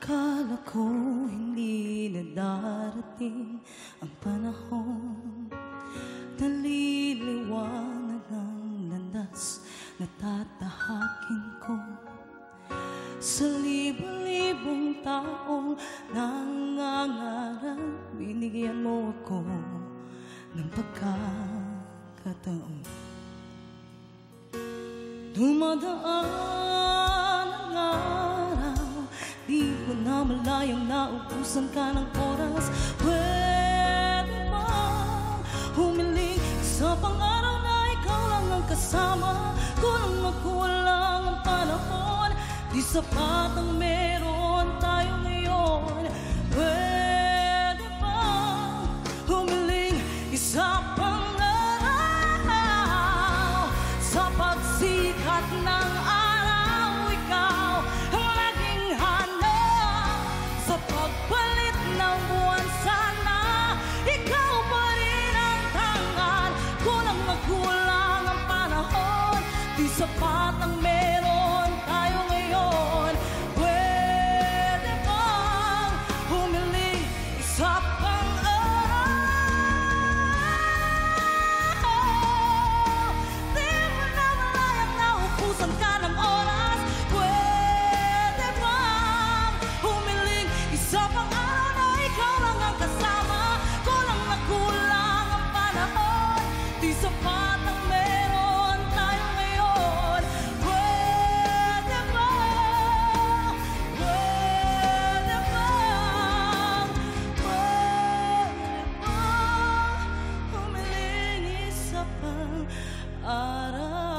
Akala ko hindi na darating ang panahon, naliliwanag ang landas na tatahakin ko. Sa libo-libong taong nangangarap, binigyan mo ako ng pagkakataon. Dumadaan ang araw, di ko na malayang naubusan ka ng oras. Pwede bang humiling sa pang-araw na ikaw lang ang kasama? Kulang na kulang ang panahon, di sapat ang meron tayo ngayon. Pwede bang humiling isa pang araw? Sa pagsikat ng araw, ikaw ang laging hanap. Sa pagpalit ng buwan, sana ikaw pa rin ang tangan. Kulang na kulang ang panahon, di sapat ang meron tayo ngayon. Pwede bang humiling isa pang araw? Di mo na malayang naubusan ka ng oras. Pwede bang humiling isa pang araw na ikaw lang ang kasama? Kulang na kulang ang panahon, di sapat ang meron tayo ngayon. Pwede bang, pwede bang, pwede bang humiling isa pang araw?